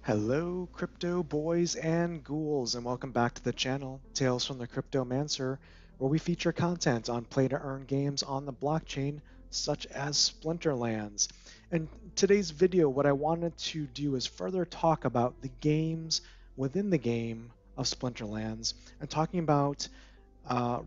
Hello crypto boys and ghouls, and welcome back to the channel Tales from the Cryptomancer, where we feature content on play to earn games on the blockchain such as Splinterlands. In today's video, what I wanted to do is further talk about the games within the game of Splinterlands, and talking about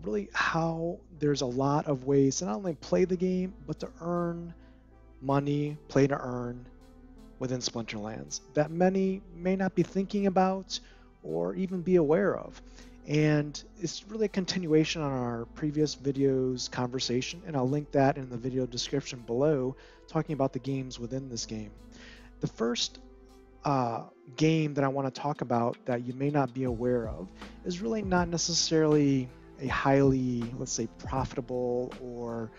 really how there's a lot of ways to not only play the game but to earn money, play to earn within Splinterlands that many may not be thinking about or even be aware of. And it's really a continuation on our previous video's conversation, and I'll link that in the video description below, talking about the games within this game. The first game that I want to talk about that you may not be aware of is really not necessarily a highly, let's say, profitable or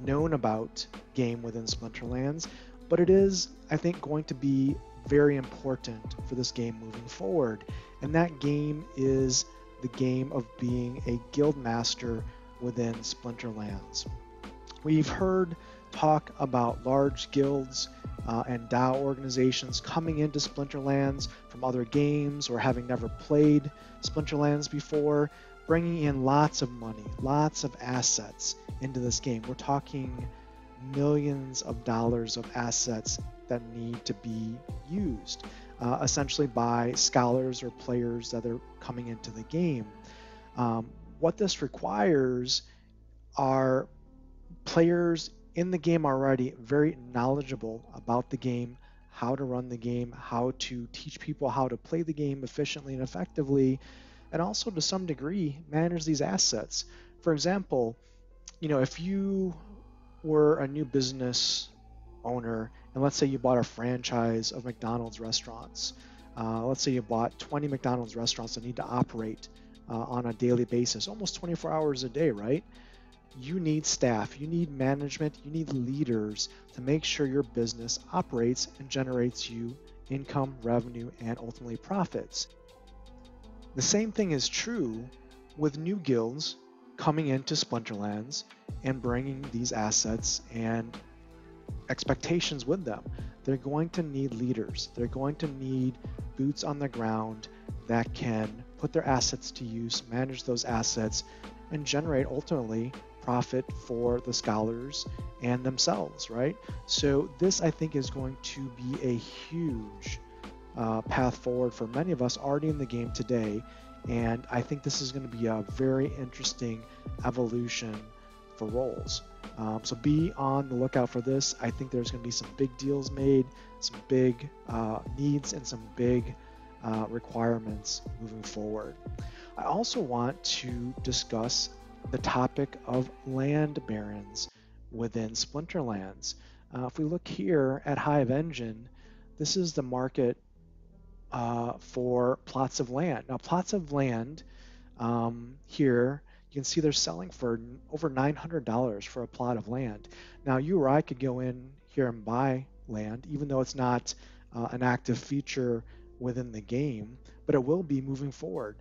known about game within Splinterlands, but it is, I think, going to be very important for this game moving forward. And that game is the game of being a Guildmaster within Splinterlands. We've heard talk about large guilds and DAO organizations coming into Splinterlands from other games or having never played Splinterlands before, bringing in lots of money, lots of assets into this game. We're talking millions of dollars of assets that need to be used, essentially by scholars or players that are coming into the game. What this requires are players in the game already very knowledgeable about the game, how to run the game, how to teach people how to play the game efficiently and effectively, and also to some degree manage these assets. For example, if you were a new business owner, and let's say you bought a franchise of McDonald's restaurants. Let's say you bought 20 McDonald's restaurants that need to operate on a daily basis, almost 24 hours a day, right? You need staff, you need management, you need leaders to make sure your business operates and generates you income, revenue, and ultimately profits. The same thing is true with new guilds coming into Splinterlands and bringing these assets and expectations with them. They're going to need leaders. They're going to need boots on the ground that can put their assets to use, manage those assets, and generate ultimately profit for the scholars and themselves, right? So this, I think, is going to be a huge path forward for many of us already in the game today. And I think this is going to be a very interesting evolution for roles. So be on the lookout for this. I think there's going to be some big deals made, some big needs, and some big requirements moving forward. I also want to discuss the topic of land barons within Splinterlands. If we look here at Hive Engine, this is the market for plots of land. Now, plots of land here, you can see they're selling for over $900 for a plot of land. Now, you or I could go in here and buy land, even though it's not an active feature within the game, but it will be moving forward.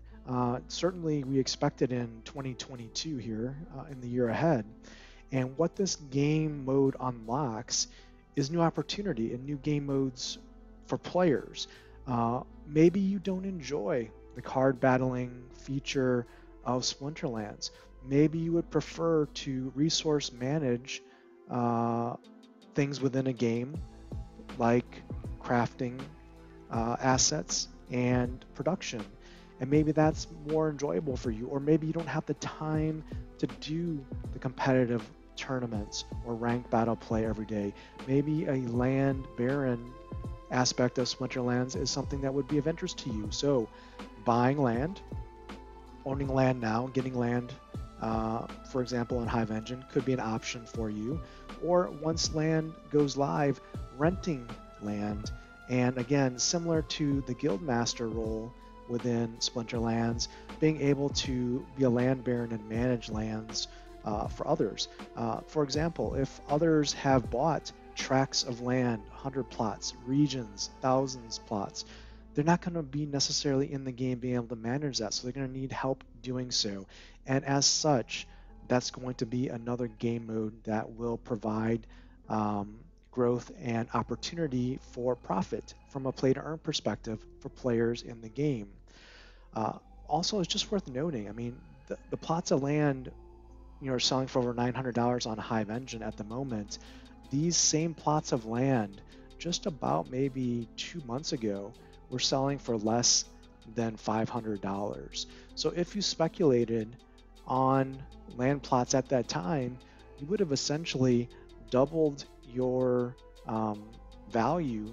Certainly, we expect it in 2022 here, in the year ahead. And what this game mode unlocks is new opportunity and new game modes for players. Maybe you don't enjoy the card battling feature of Splinterlands. Maybe you would prefer to resource manage things within a game like crafting assets and production. And maybe that's more enjoyable for you, or maybe you don't have the time to do the competitive tournaments or ranked battle play every day. Maybe a land baron aspect of Splinterlands is something that would be of interest to you. So buying land, owning land now, getting land, for example, on Hive Engine could be an option for you. Or once land goes live, renting land. And again, similar to the Guildmaster role within Splinterlands, being able to be a land baron and manage lands for others. For example, if others have bought tracts of land, 100 plots, regions, thousands plots, they're not going to be necessarily in the game being able to manage that, so they're going to need help doing so. And as such, that's going to be another game mode that will provide um, growth and opportunity for profit from a play to earn perspective for players in the game. Uh, Also, it's just worth noting, I mean, the plots of land, are selling for over $900 on Hive Engine at the moment. These same plots of land, just about maybe 2 months ago, were selling for less than $500. So if you speculated on land plots at that time, you would have essentially doubled your value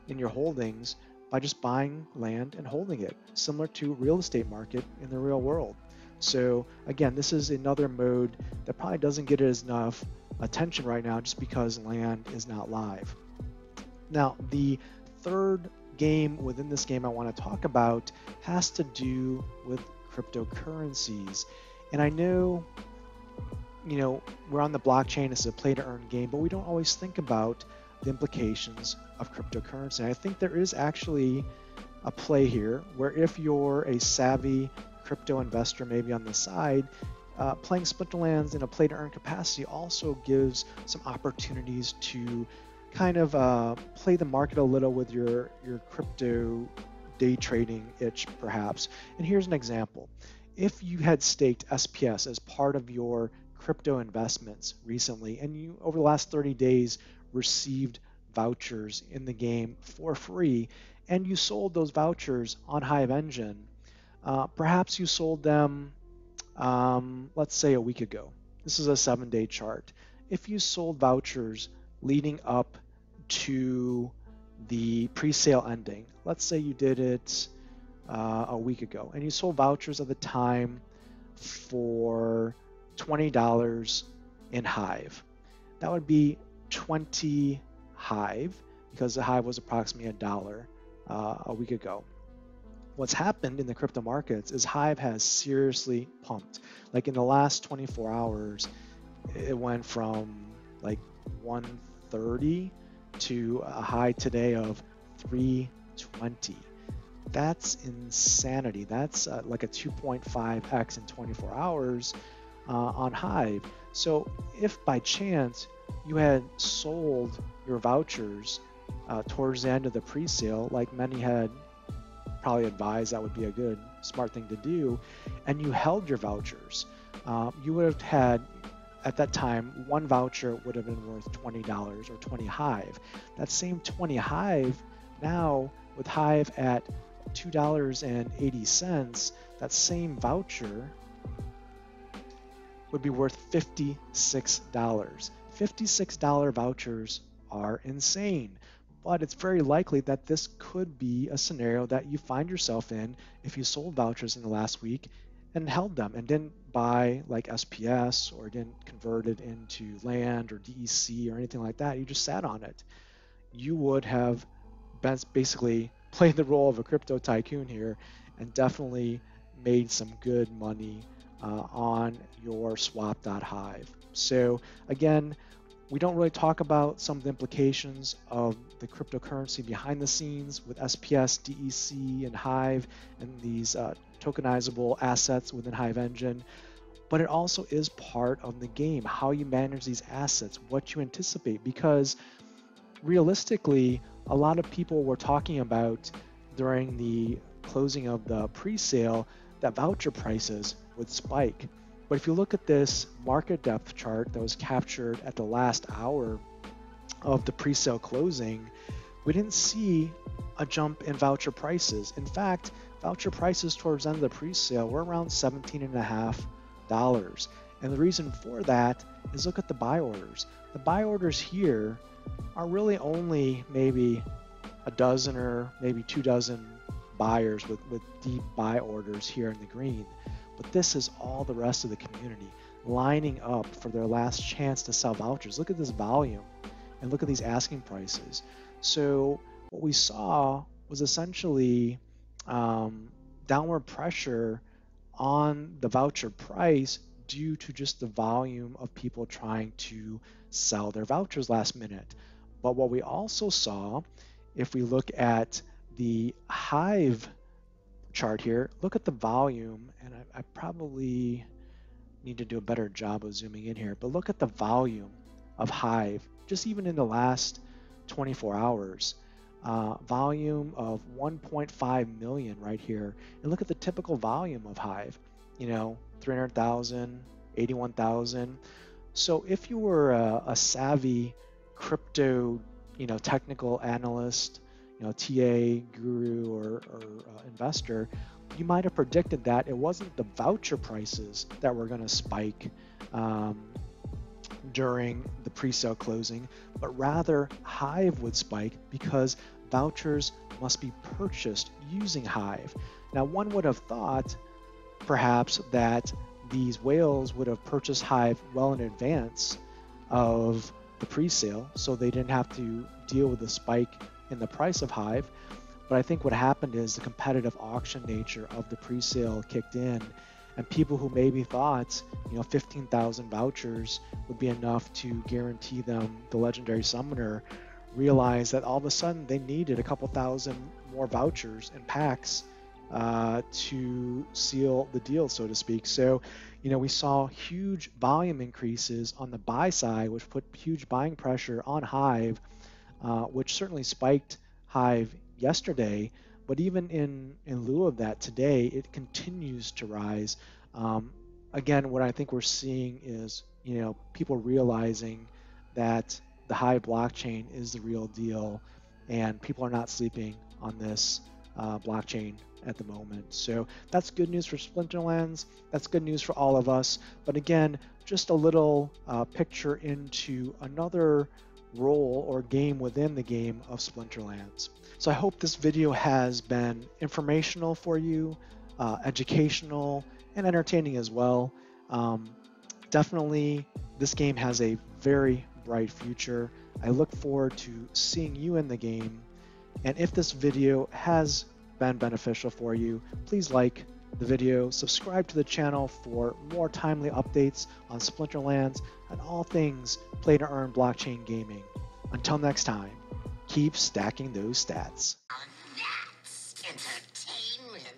in your holdings by just buying land and holding it, similar to real estate market in the real world. So again, this is another mode that probably doesn't get enough attention right now just because land is not live. Now, the third game within this game I want to talk about has to do with cryptocurrencies. And I know, we're on the blockchain, it's a play to earn game, but we don't always think about the implications of cryptocurrency. And I think there is actually a play here where if you're a savvy crypto investor, maybe on the side, playing Splinterlands in a play to earn capacity also gives some opportunities to kind of play the market a little with your crypto day trading itch, perhaps. And here's an example. If you had staked SPS as part of your crypto investments recently, and you over the last 30 days received vouchers in the game for free, and you sold those vouchers on Hive Engine, perhaps you sold them, let's say a week ago. This is a 7-day chart. If you sold vouchers leading up to the pre-sale ending, let's say you did it a week ago, and you sold vouchers at the time for $20 in Hive. That would be 20 Hive, because the Hive was approximately $1 a week ago. What's happened in the crypto markets is Hive has seriously pumped. Like in the last 24 hours, it went from like 130 to a high today of 320. That's insanity. That's like a 2.5x in 24 hours on Hive. So if by chance you had sold your vouchers towards the end of the pre-sale, like many had probably advised that would be a good, smart thing to do, and you held your vouchers, you would have had, at that time, one voucher would have been worth $20 or 20 Hive. That same 20 Hive, now with Hive at $2.80, that same voucher would be worth $56. $56 vouchers are insane, but it's very likely that this could be a scenario that you find yourself in if you sold vouchers in the last week and held them and didn't buy like SPS or didn't convert it into land or DEC or anything like that. You just sat on it. You would have basically played the role of a crypto tycoon here and definitely made some good money on your swap.hive. So again, we don't really talk about some of the implications of the cryptocurrency behind the scenes with SPS, DEC, and Hive, and these tokenizable assets within Hive Engine. But it also is part of the game, how you manage these assets, what you anticipate, because realistically, a lot of people were talking about during the closing of the pre-sale that voucher prices would spike. But if you look at this market depth chart that was captured at the last hour of the pre-sale closing, we didn't see a jump in voucher prices. In fact, voucher prices towards the end of the pre-sale were around $17.50. And the reason for that is look at the buy orders. The buy orders here are really only maybe a dozen or maybe 2 dozen buyers with deep buy orders here in the green. But this is all the rest of the community lining up for their last chance to sell vouchers. Look at this volume and look at these asking prices. So what we saw was essentially downward pressure on the voucher price due to just the volume of people trying to sell their vouchers last minute. But what we also saw, if we look at the Hive chart here, look at the volume, and I probably need to do a better job of zooming in here, but look at the volume of Hive, just even in the last 24 hours. Volume of 1.5 million right here. And look at the typical volume of Hive, 300,000, 81,000. So if you were a savvy crypto, technical analyst, TA, guru, or investor, you might have predicted that it wasn't the voucher prices that were going to spike during the pre-sale closing, but rather Hive would spike because vouchers must be purchased using Hive. Now, one would have thought perhaps that these whales would have purchased Hive well in advance of the pre-sale, so they didn't have to deal with the spike in the price of Hive. But I think what happened is the competitive auction nature of the pre-sale kicked in, and people who maybe thought 15,000 vouchers would be enough to guarantee them the legendary summoner realized that all of a sudden they needed a couple thousand more vouchers and packs to seal the deal, so to speak. So, we saw huge volume increases on the buy side, which put huge buying pressure on Hive, which certainly spiked Hive yesterday. But even in lieu of that, today it continues to rise. Again, what I think we're seeing is, people realizing that the Hive blockchain is the real deal, and people are not sleeping on this blockchain at the moment. So that's good news for Splinterlands. That's good news for all of us. But again, just a little picture into another role or game within the game of Splinterlands. So I hope this video has been informational for you, educational, and entertaining as well. Definitely, this game has a very bright future. I look forward to seeing you in the game. And if this video has been beneficial for you, please like the video, subscribe to the channel for more timely updates on Splinterlands and all things play to earn blockchain gaming. Until next time, keep stacking those stats. That's entertainment.